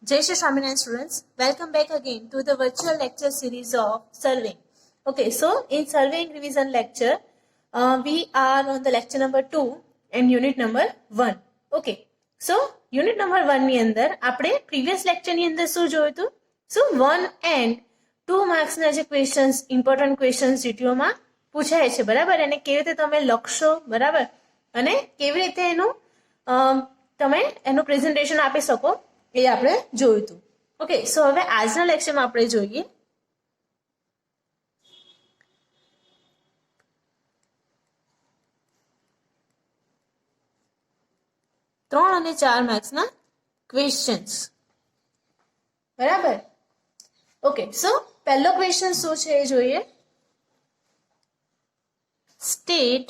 Jai Shri Swaminarayan students, welcome back again to the virtual lecture series of surveying. Okay, so in surveying revision lecture, we are on the lecture number 2 and unit number 1. Okay, so unit number 1 ની અંદર આપણે previous lecture ની અંદર શું જોયું હતું? So 1 and 2 marks ના જે questions, important questions GTO માં પૂછાય છે, બરાબર? અને કેવી રીતે તમે લખશો, બરાબર? અને કેવી રીતે એનું તમે એનું પ્રેઝન્ટેશન આપી શકો એ આપણે જોયું હતું. ઓકે, સો હવે આજના લેક્ચરમાં આપણે જોઈએ ત્રણ અને 4 માર્ક્સના ક્વેશ્ચન્સ, બરાબર? ઓકે, સો પહેલો ક્વેશ્ચન શું છે એ જોઈએ. State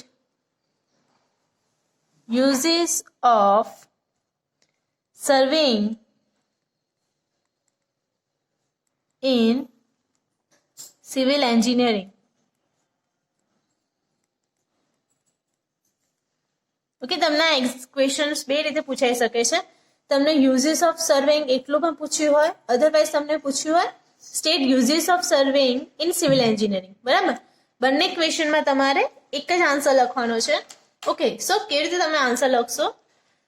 uses of surveying in civil engineering. Okay, તમને ક્વેશ્ચન્સ બે રીતે પૂછાઈ શકે છે. તમને યુઝિસ ઓફ સર્વેઇંગ એટલું પણ પૂછ્યું હોય, અધરવાઇઝ તમને પૂછ્યું હોય state uses of સર્વેઇંગ in civil engineering, બરાબર? બંને ક્વેશ્ચનમાં તમારે એક જ આન્સર લખવાનો છે. ઓકે, સો કેવી રીતે તમે આન્સર લખશો?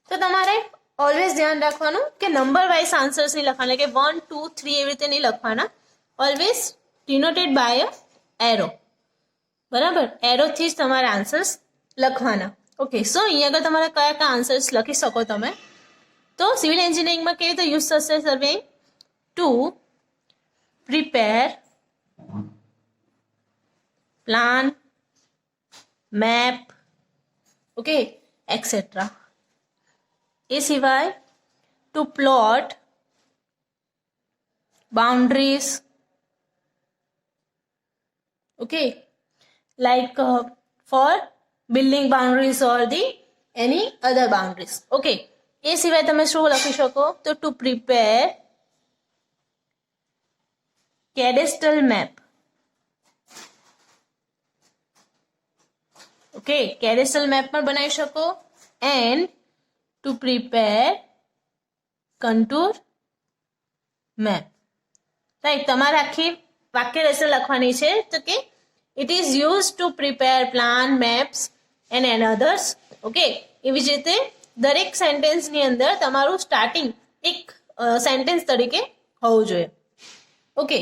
તો તમારે ઓલવેઝ ધ્યાન રાખવાનું કે નંબર વાઇઝ આન્સર્સ નહીં લખવાના, કે 1, 2, 3 એવી રીતે નહીં લખવાના. Always denoted by a arrow, બરાબર? એરોથી જ તમારે આન્સર્સ લખવાના. ઓકે, સો અહીંયા આગળ તમારે કયા કયા આન્સર્સ લખી શકો તમે? તો સિવિલ એન્જિનિયરિંગમાં કેવી રીતે યુઝ થશે surveying? To prepare plan, map, okay, etcetera. એ સિવાય to plot boundaries, okay, like for building boundaries or the any other boundaries. Okay, એ સિવાય તમે શું લખી શકો? તો to prepare cadastral map. Okay, cadastral map પણ બનાવી શકો. And to prepare contour map. Right, તમારે આખી વાક્ય રચના લખવાની છે. તો કે it is use to prepare plan, maps and others. Okay, એવી જ રીતે દરેક સેન્ટેન્સની અંદર તમારું સ્ટાર્ટિંગ એક સેન્ટેન્સ તરીકે હોવું જોઈએ. ઓકે,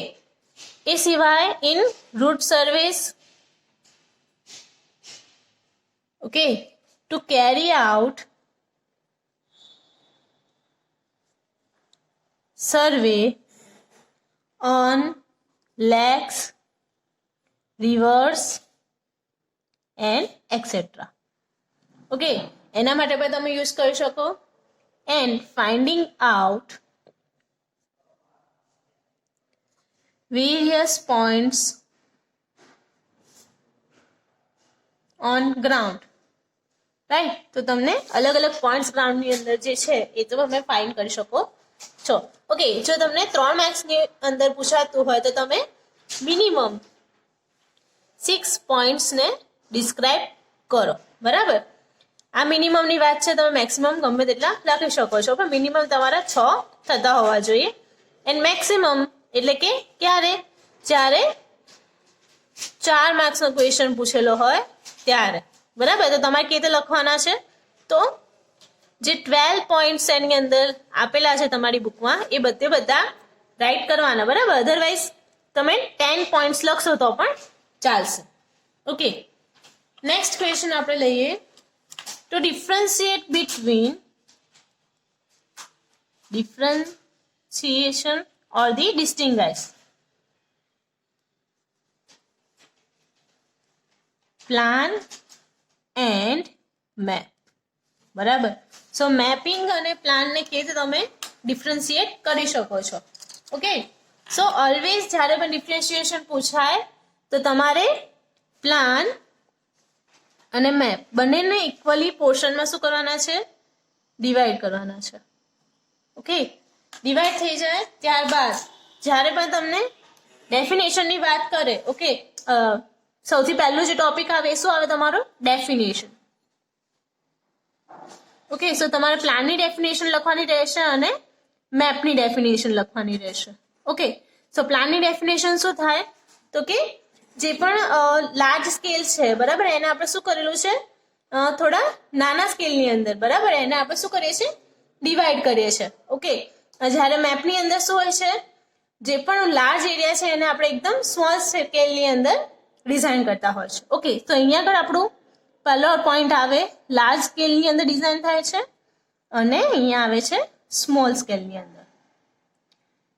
એ સિવાય in route surveys, okay, to carry out survey on lakes, rivers and etc. Okay, એના માટે પણ તમે યુઝ કરી શકો. And finding out various points on ground. Right, તો તમને અલગ અલગ પોઈન્ટ્સ ગ્રાઉન્ડની અંદર જે છે એ તમે ફાઇન્ડ કરી શકો છો. ઓકે, જો તમને 3 માર્ક્સની અંદર પૂછાતું હોય તો તમે મિનિમમ 6 પોઈન્ટ્સને ડિસ્ક્રાઇબ કરો, બરાબર? આ મિનિમમની વાત છે, તમે મેક્સિમમ ગમે તેટલા લખી શકો છો, પણ મિનિમમ તમારા 6 થતા હોવા જોઈએ. એન્ડ મેક્સિમમ એટલે કે ક્યારે? જ્યારે 4 માર્ક્સનો ક્વેશ્ચન પૂછેલો હોય ત્યારે, બરાબર? તો તમારે કેવી રીતે લખવાના છે? તો જે 12 પોઈન્ટ્સ એની અંદર આપેલા છે તમારી બુકમાં એ બધા રાઈટ કરવાના, બરાબર? અધરવાઇઝ તમે 10 પોઈન્ટ્સ લખશો તો પણ ચાલશે. ઓકે, નેક્સ્ટ ક્વેશ્ચન આપણે લઈએ. To differentiate differentiation or the distinguish plan and map, બરાબર? સો મેપિંગ અને પ્લાનને કેવી રીતે તમે ડિફરન્શિએટ કરી શકો છો? ઓકે, સો ઓલવેઝ જ્યારે પણ ડિફરન્શિએશન પૂછાય તો તમારે પ્લાન અને મેપ બંનેને ઇક્વલી પોર્શનમાં શું કરવાના છે? ડિવાઈડ કરવાના છે. ઓકે, ડિવાઈડ થઈ જાય ત્યારબાદ જ્યારે પણ તમને ડેફિનેશનની વાત કરે, ઓકે, સૌથી પહેલું જે ટોપિક આવે એ શું આવે? તમારો ડેફિનેશન. ઓકે, સો તમારે પ્લાનની ડેફિનેશન લખવાની રહેશે અને મેપની ડેફિનેશન લખવાની રહેશે. ઓકે, સો પ્લાનની ડેફિનેશન શું થાય તો કે જે પણ લાર્જ સ્કેલ છે બરાબર, એને આપણે શું કરેલું છે, થોડા નાના સ્કેલની અંદર બરાબર, એને આપણે શું કરીએ છીએ, ડિવાઈડ કરીએ છીએ. ઓકે, જ્યારે મેપની અંદર શું હોય છે, જે પણ લાર્જ એરિયા છે એને આપણે એકદમ સ્મોલ સ્કેલની અંદર ડિઝાઇન કરતા હોય છે. ઓકે, તો અહીંયા આગળ આપણું પહેલો પોઈન્ટ આવે લાર્જ સ્કેલની અંદર ડિઝાઇન થાય છે અને અહીંયા આવે છે સ્મોલ સ્કેલની અંદર.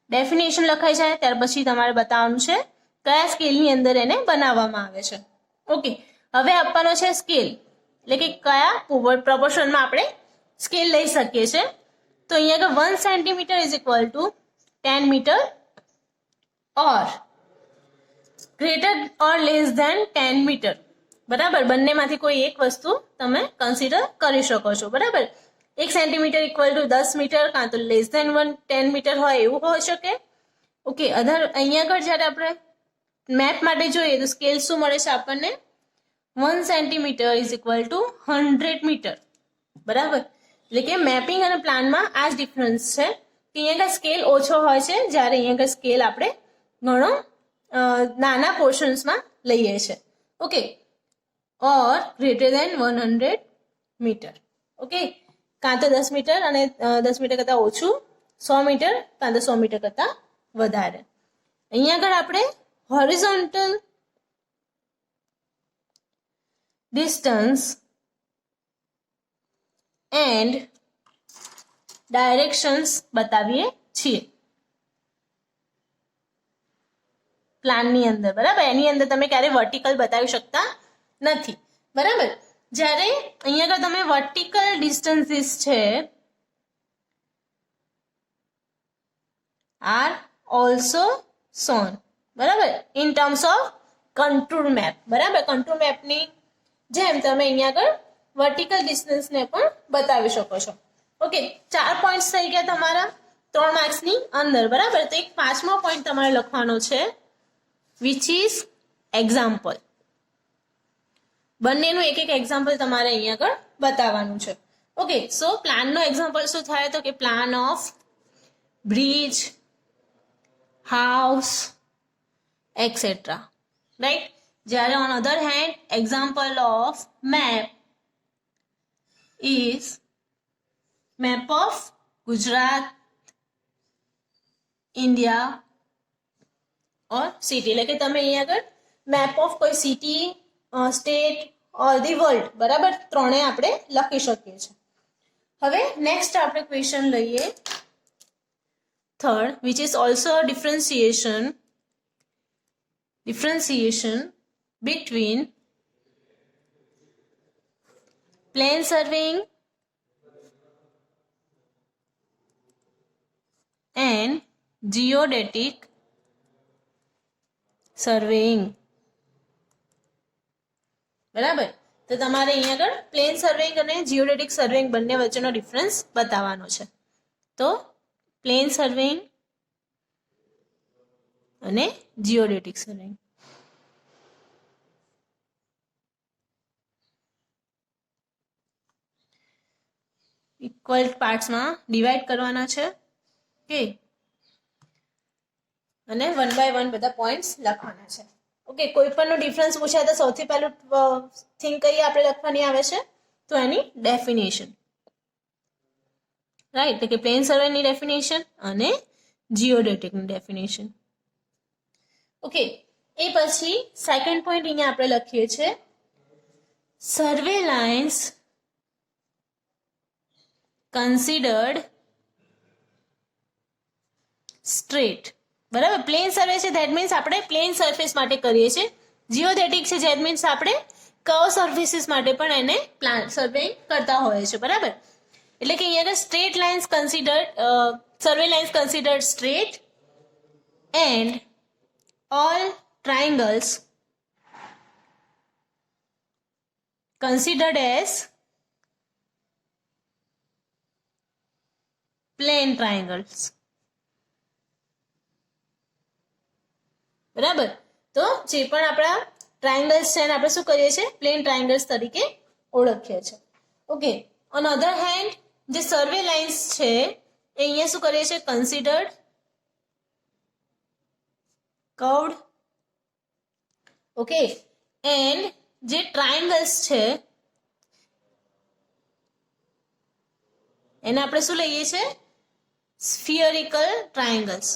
ડેફિનેશન લખાઈ જાય ત્યાર પછી તમારે બતાવવાનું છે કયા સ્કેલની અંદર એને બનાવવામાં આવે છે. ઓકે, હવે આપવાનો છે સ્કેલ, એટલે કે કયા પ્રોપોર્શનમાં આપણે સ્કેલ લઈ શકીએ છીએ. તો અહીંયા આગળ 1 centimetre is equal to 10 metre or greater or less than 10 metre બરાબર. બંનેમાંથી કોઈ એક વસ્તુ તમે કન્સિડર કરી શકો છો બરાબર. 1 સેન્ટીમીટર ઇક્વલ ટુ 10 મીટર કાં તો લેસ ધેન 10 મીટર હોય એવું હોઈ શકે. ઓકે, અહીંયા આગળ જ્યારે આપણે મેપ માટે જોઈએ તો સ્કેલ શું મળે છે આપણને, 1 centimetre is equal to 100 metre બરાબર. એટલે કે મેપિંગ અને પ્લાનમાં આ જ ડિફરન્સ છે કે અહીંયા આગળ સ્કેલ ઓછો હોય છે, જ્યારે અહીંયા આગળ સ્કેલ આપણે ઘણો નાના પોર્શન્સમાં લઈએ છીએ. ઓકે, ઓર ગ્રેટર દેન 100 મીટર. ઓકે, કાં તો 10 મીટર અને 10 મીટર કરતાં ઓછું, 100 મીટર કાં તો 100 મીટર કરતાં વધારે. અહીંયા આગળ આપણે હોરિઝોન્ટલ ડિસ્ટન્સ એન્ડ ડાયરેક્શન્સ બતાવીએ છીએ પ્લાનની અંદર બરાબર. એની અંદર તમે ક્યારે વર્ટિકલ બતાવી શકતા નથી બરાબર. જ્યારે અહીંયા આગળ તમે વર્ટિકલ ડિસ્ટન્સીસ છે આર ઓલ્સો સોન બરાબર in terms of contour map બરાબર. કન્ટુર મેપની જેમ તમે અહીંયા આગળ વર્ટિકલ ડિસ્ટન્સને પણ બતાવી શકો છો. ઓકે, 4 પોઈન્ટ્સ થઈ ગયા તમારા 3 માર્ક્સની અંદર બરાબર. તો એક 5મો પોઈન્ટ તમારે લખવાનો છે વિચ ઇઝ એક્ઝામ્પલ. બંનેનું એક એક એક્ઝામ્પલ તમારે અહીંયા આગળ બતાવવાનું છે. ઓકે, સો પ્લાનનો એક્ઝામ્પલ શું થાય તો કે plan of bridge, house etcetera right. જ્યારે on other hand example of map is map of Gujarat, India or city. એટલે કે તમે અહીંયા આગળ મેપ ઓફ કોઈ city, state or the world બરાબર ત્રણે આપણે લખી શકીએ છીએ. હવે નેક્સ્ટ આપણે ક્વેશ્ચન લઈએ third, which is also differentiation between plane surveying and geodetic surveying બરાબર. તો તમારે અહીંયા આગળ પ્લેન સર્વેઇંગ અને જીઓડેટિક સર્વેઇંગ બંને વચ્ચેનો ડિફરન્સ બતાવવાનો છે. તો પ્લેન સર્વેઇંગ અને જીઓડેટિક સર્વેઇંગ. ઇક્વલ પાર્ટ્સમાં ડિવાઈડ કરવાના છે. ઓકે, અને 1 બાય 1 બધા પોઈન્ટ્સ લખવાના છે. ઓકે, કોઈ પણનો ડિફરન્સ પૂછાય તો સૌથી પહેલું થિંગ કઈ આપણે લખવાની આવે છે તો એની ડેફિનેશન રાઈટ. એટલે કે પ્લેન સર્વેની ડેફિનેશન અને જીઓડેટિકની ડેફિનેશન. ઓકે, એ પછી સેકન્ડ પોઈન્ટ અહીંયા આપણે લખીએ છીએ સર્વે લાઇન્સ કન્સિડર્ડ સ્ટ્રેટ બરાબર. પ્લેન સર્વે છે ધેટ મીન્સ આપણે પ્લેન સરફેસ માટે કરીએ છીએ. જીઓડેટિક છે ધેટ મીન્સ આપણે કર્વ સરફેસીસ માટે પણ એને પ્લાન સર્વે કરતા હોઈએ છીએ બરાબર. એટલે કે અહીંયા આગળ straight lines considered survey lines considered straight and all triangles considered as plane triangles બરાબર. તો જે પણ આપણા ટ્રાયંગલ્સ છે એને આપણે શું કરીએ છીએ પ્લેન ટ્રાયંગલ્સ તરીકે ઓળખીએ છીએ. ઓકે, ઓન અધર હેન્ડ જે સર્વે લાઇન્સ છે એ અહીંયા શું કરીએ છીએ? Considered curved. ઓકે, એન્ડ જે ટ્રાયંગલ્સ છે એને આપણે શું લઈએ છીએ? સ્ફિયરિકલ ટ્રાયંગલ્સ.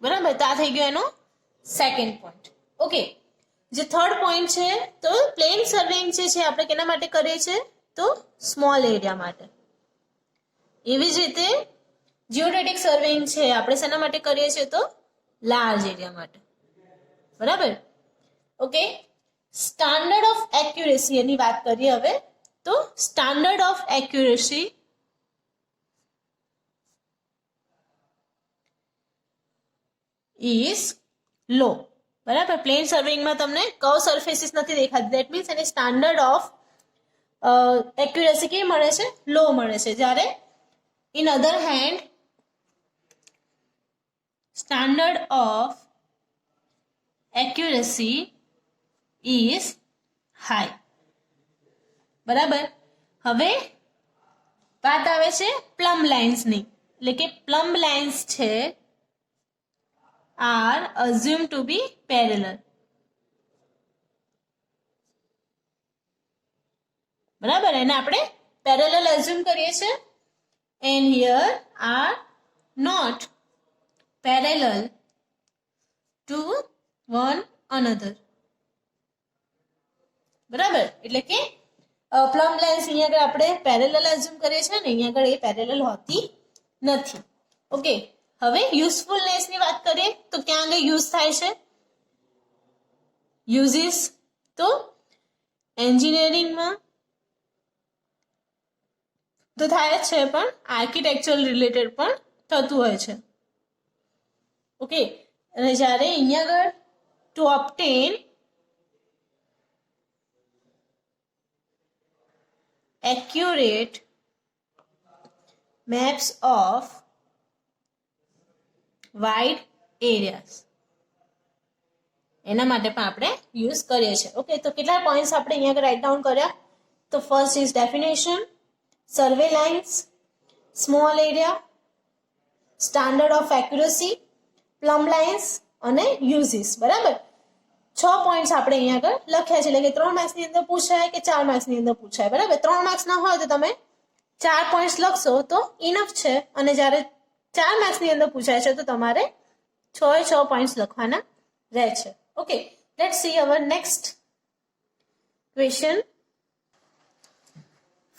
બરાબર, તો આ થઈ ગયો એનો સેકન્ડ પોઈન્ટ. ઓકે, જે થર્ડ પોઈન્ટ છે તો પ્લેન સર્વેઇંગ જે છે આપણે કેના માટે કરીએ છીએ? તો સ્મોલ એરિયા માટે. એવી જ રીતે જીઓડેટિક સર્વેઇંગ છે આપણે શેના માટે કરીએ છીએ? તો લાર્જ એરિયા માટે. બરાબર. ઓકે, સ્ટાન્ડર્ડ ઓફ એક્યુરેસી એની વાત કરીએ હવે. તો સ્ટાન્ડર્ડ ઓફ એક્યુરેસી ઇઝ લો. બરાબર, પ્લેન સર્વેઇંગમાં તમને કર્વ સરફેસીસ નથી દેખાતી. દેટ મીન્સ એને સ્ટાન્ડર્ડ ઓફ એક્યુરેસી કેવી મળે છે? લો મળે છે. જ્યારે in other hand standard of accuracy is high. બરાબર. હવે વાત આવે છે પ્લમ લાઇન્સની. એટલે કે પ્લમ લાઇન્સ છે are assumed to be parallel. બરાબર, એને આપણે પેરેલલ assume કરીએ છીએ. and here are not parallel to one another. બરાબર, એટલે કે પ્લમ લાઇન્સ અહીંયા આગળ આપણે પેરેલલ assume કરીએ છીએ ને અહીંયા આગળ એ પેરેલલ હોતી નથી. ઓકે, હવે યુઝફુલનેસ ની વાત કરીએ તો ક્યાં આગળ યુઝ થાય છે? યુઝિસ તો એન્જિનિયરિંગમાં તો થાય જ છે, પણ આર્કિટેક્ચરલ રિલેટેડ પણ થતું હોય છે. ઓકે, અને જ્યારે અહીંયા આગળ two ઓબ્ટેન accurate maps of wide areas એના માટે પણ આપણે યુઝ કરીએ છીએ. ઓકે, તો કેટલા પોઈન્ટ્સ આપણે અહીંયા રાઇટ ડાઉન કર્યા? તો first is definition, survey lines, small area, standard of accuracy, plum lines અને યુઝિસ. બરાબર, 6 પોઈન્ટ્સ આપણે અહીંયા આગળ લખ્યા છે. એટલે કે 3 માર્ક્સની અંદર પૂછાય કે 4 માર્ક્સની અંદર પૂછાય. બરાબર, 3 માર્ક્સ ના હોય તો તમે 4 પોઈન્ટ્સ લખશો તો ઇનફ છે. અને જ્યારે 4 માર્ક્સની અંદર પૂછાય છે તો તમારે 6 પોઈન્ટ્સ લખવાના રહે છે. Okay, let's see hour next question.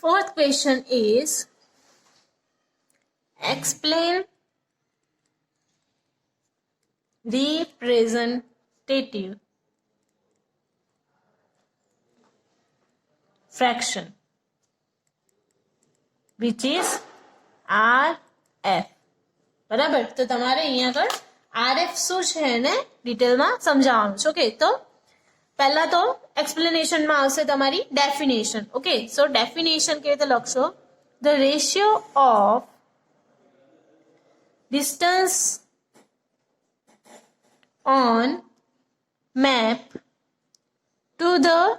Fourth question is explain representative fraction which is RF. બરાબર, તો તમારે અહીંયા આગળ RF શું છે એને ડિટેલમાં સમજાવવાનું છે. ઓકે, તો પહેલા તો એક્સપ્લેનેશનમાં આવશે તમારી ડેફિનેશન. ઓકે, સો ડેફિનેશન કેવી રીતે લખશો? The ratio of distance on map to the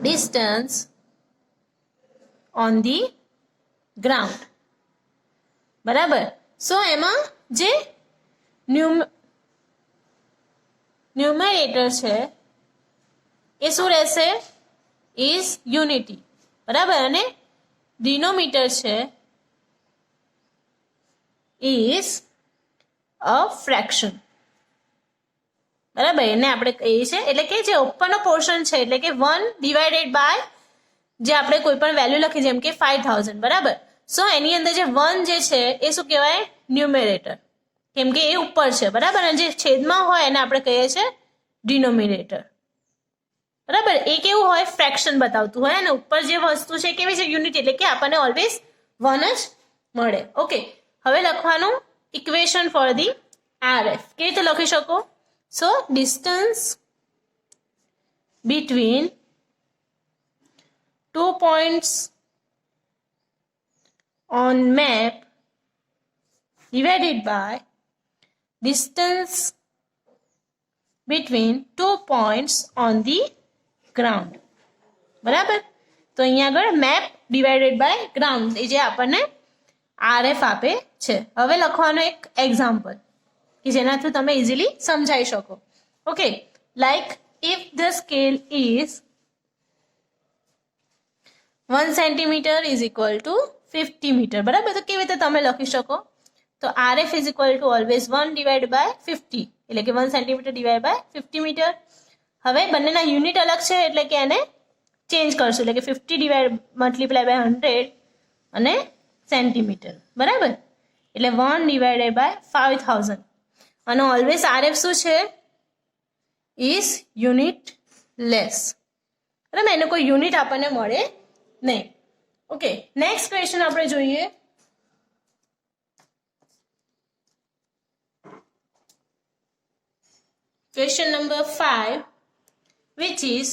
distance on the ground. બરાબર, સો એમાં જે ન્યુમેરેટર છે એ શું રહેશે? Is unity. બરાબર, અને ડિનોમીટર છે ઇઝ અ ફ્રેક્શન. બરાબર, એને આપણે કહીએ છીએ. એટલે કે જે ઉપરનો પોર્શન છે એટલે કે 1 ડિવાઇડેડ બાય જે આપણે કોઈ પણ વેલ્યુ લખી, જેમ કે 5000. બરાબર, સો એની અંદર જે 1 જે છે એ શું કહેવાય? ન્યુમેરેટર, કેમ કે એ ઉપર છે. બરાબર, અને જે છેદમાં હોય એને આપણે કહીએ છીએ ડિનોમિનેટર. બરાબર, એ કેવું હોય? ફ્રેક્શન બતાવતું હોય. અને ઉપર જે વસ્તુ છે કેવી છે? યુનિટ, એટલે કે આપણને ઓલવેઝ 1 જ મળે. ઓકે, હવે લખવાનું ઇક્વેશન ફોર ધી RF. કેવી રીતે લખી શકો? So distance between 2 points on map divided by distance between 2 points on the ground. બરાબર, તો અહીંયા આગળ મેપ ડિવાઇડેડ બાય ગ્રાઉન્ડ એ જે આપણને RF આપે છે. હવે લખવાનો એક એક્ઝામ્પલ કે જેના થ્રુ તમે ઇઝીલી સમજાઈ શકો. Okay, like if the scale is 1 centimetre is equal to 50 metre. બરાબર, તો કેવી રીતે તમે લખી શકો? તો RF is equal to always 1 divide by 50, એટલે કે 1 સેન્ટીમીટર ડિવાઇડ બાય 50 મીટર. હવે બંનેના યુનિટ અલગ છે એટલે કે એને ચેન્જ કરશું, એટલે કે 50 ડિવાઇડ મલ્ટીપ્લાય બાય 100 અને સેન્ટીમીટર. બરાબર, એટલે 1 ડિવાઇડેડ બાય 5000. અને ઓલવેઝ RF શું છે? Is unit less. બરાબર, એનો કોઈ યુનિટ આપણને મળે નહીં. ઓકે, નેક્સ્ટ ક્વેશ્ચન આપણે જોઈએ. Question number 5, which is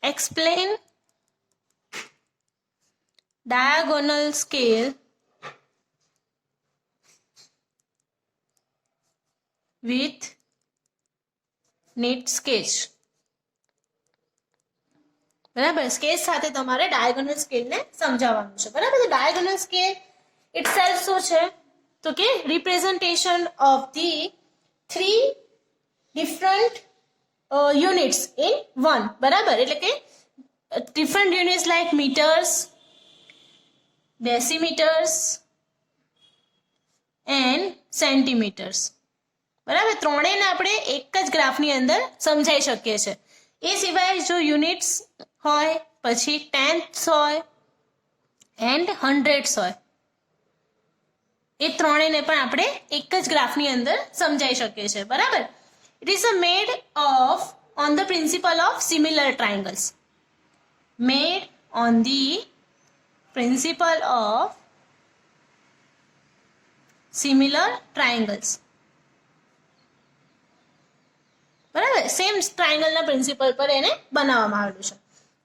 explain diagonal scale with neat sketch. બરાબર, સ્કેચ સાથે તમારે ડાયગોનલ સ્કેલને સમજાવવાનું છે. બરાબર, તો ડાયગોનલ સ્કેલ ઇટસેલ્ફ શું છે? તો કે representation of the 3 different units in one. બરાબર, એટલે કે different units like meters, decimeters and centimeters. બરાબર, ત્રણેયને આપણે એક જ ગ્રાફની અંદર સમજાઈ શકીએ છીએ. એ સિવાય જો યુનિટ્સ હોય, પછી ટેન્થ્સ હોય એન્ડ હંડ્રેડ્સ હોય, એ ત્રણેયને પણ આપણે એક જ ગ્રાફની અંદર સમજાઈ શકીએ છીએ. બરાબર, it is made of on the principal of similar triangles. Made on the principal of similar triangles. બરાબર, સેમ ટ્રાયંગલના પ્રિન્સિપલ પર એને બનાવવામાં આવેલું છે.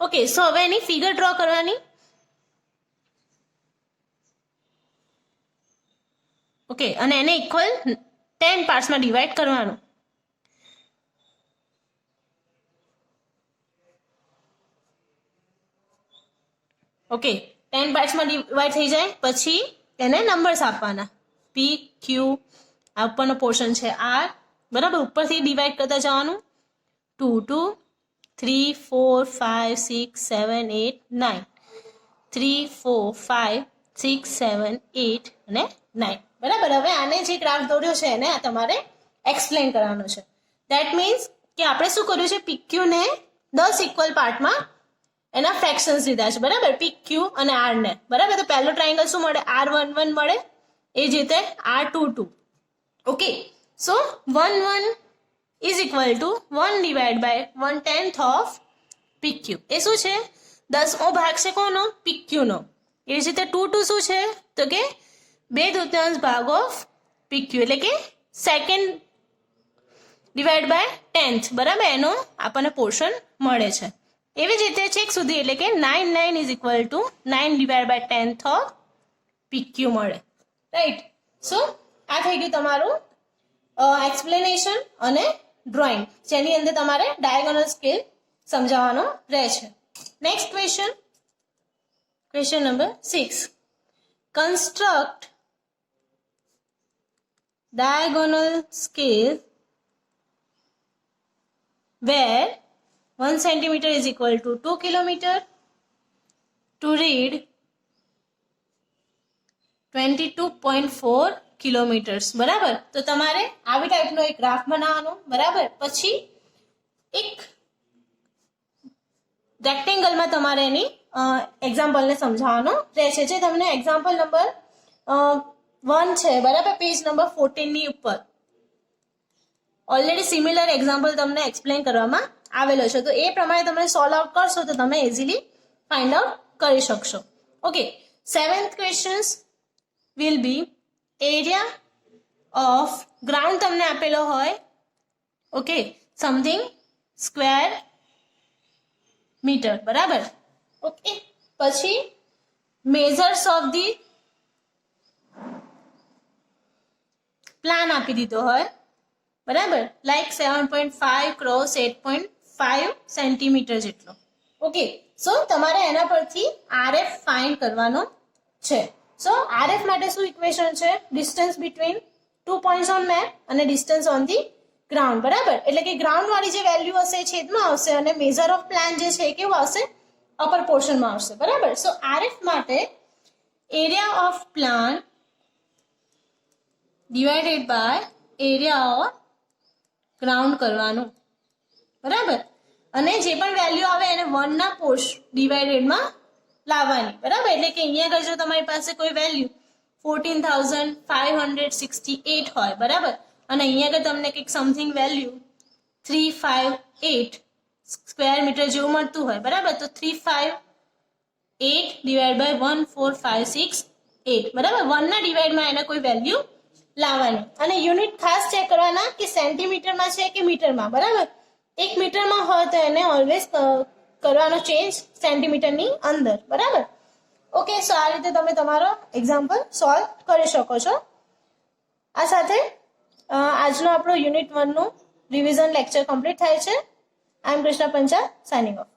ઓકે, સો હવે એની ફિગર ડ્રો કરવાની. ઓકે, અને એને ઇક્વલ 10 પાર્ટ્સમાં ડિવાઈડ કરવાનું. ઓકે, 10 પાર્ટ્સમાં ડિવાઈડ થઈ જાય પછી એને નંબર્સ આપવાના. PQ આ ઉપરનો પોર્શન છે R. બરાબર, ઉપરથી ડિવાઈડ કરતા જવાનું. 2 2 3 4 5 6 7 8 9 3 4 5 6 7 8 અને 9. બરાબર, હવે આને જે ગ્રાફ દોર્યો છે એને તમારે એક્સપ્લેન કરવાનો છે. ધેટ મીન્સ કે આપણે શું કર્યું છે? PQ ને 10 ઇક્વલ પાર્ટમાં એના ફ્રેક્શન્સ લીધા છે. બરાબર, PQ અને R ને. બરાબર, તો પહેલો ટ્રાયંગલ શું મળે? R11 મળે. એ જ રીતે R22. Okay, so 1 1 is equal to 1 divide by 1/10 of PQ. એ શું છે? 10મો ભાગ છે કોનો? PQ નો. એ જ રીતે 2 2 શું છે? તો કે 2/3 ભાગ ઓફ PQ, એટલે કે સેકન્ડ ડિવાઈડ બાય 10th. બરાબર, એનો આપણને પોર્શન મળે છે. એવી જ રીતે છેક સુધી, એટલે કે 9 9 is equal to 9 divide by 10th of PQ મળે. રાઈટ, સો આ થઈ ગયું તમારું એક્સપ્લેનેશન અને ડ્રોઈંગ, જેની અંદર તમારે ડાયગોનલ સ્કેલ સમજાવવાનો રહે છે. Next question, question number 6. Construct diagonal scale where 1 centimeter is equal to 2 kilometer to read 22.4 kilometres. બરાબર, તો તમારે આવી ટાઈપનો એક ગ્રાફ બનાવવાનો. બરાબર, પછી એક રેક્ટેંગલમાં તમારે એની એક્ઝામ્પલને સમજાવવાનો રહેશે, જે તમને એક્ઝામ્પલ નંબર 1 છે. બરાબર, પેજ નંબર 14 ની ઉપર ઓલરેડી સિમિલર એક્ઝામ્પલ તમને એક્સપ્લેન કરવામાં આવેલો છે. તો એ પ્રમાણે તમે સોલ્વ આઉટ કરશો તો તમે ઇઝીલી ફાઇન્ડ આઉટ કરી શકશો. Okay, 7th question will be area of ground તમને આપેલો હોય. Okay, something square metre. બરાબર, ઓકે, પછી મેઝર્સ ઓફ ધી પ્લાન આપી દીધો હોય. બરાબર, લાઈક 7.5 ક્રોસ 8.5 સેન્ટીમીટર જેટલો. ઓકે, સો તમારે એના પરથી RF ફાઇન્ડ કરવાનો છે. સો RF માટે શું ઇક્વેશન છે? Distance between 2 points on map અને ડિસ્ટન્સ ઓન ધી ગ્રાઉન્ડ, બરાબર. એટલે કે ગ્રાઉન્ડ વાળી જે વેલ્યુ હશે એ છેદમાં આવશે અને મેઝર ઓફ પ્લાન જે છે એ કેવું આવશે? અપર પોર્શનમાં આવશે, બરાબર. સો RF માટે area of plan divided by area of ground કરવાનું, બરાબર. અને જે પણ વેલ્યુ આવે એને 1 ના પોર્શ ડિવાઇડેડમાં લાવવાની, બરાબર. એટલે કે અહીંયા આગળ જો તમારી પાસે કોઈ વેલ્યુ 14,568 હોય, બરાબર, અને અહીંયા આગળ તમને કંઈક સમથિંગ વેલ્યુ 358 સ્ક્વેર મીટર જેવું મળતું હોય, બરાબર. તો 358 ડિવાઇડ બાય 14,568, બરાબર. 1 ના ડિવાઇડમાં એને કોઈ વેલ્યુ લાવવાની અને યુનિટ ખાસ ચેક કરવાના કે સેન્ટીમીટરમાં છે કે મીટરમાં, બરાબર. 1 મીટરમાં હોય તો એને ઓલવેઝ કરવાનો ચેન્જ સેન્ટીમીટરની અંદર, બરાબર. ઓકે, સો આ રીતે તમે તમારો એક્ઝામ્પલ સોલ્વ કરી શકો છો. આ સાથે આજનો આપણો યુનિટ 1 નું રિવિઝન લેક્ચર કમ્પ્લીટ થાય છે. આઈ એમ કૃષ્ણા પંચાલ, સાઇનિંગ ઓફ.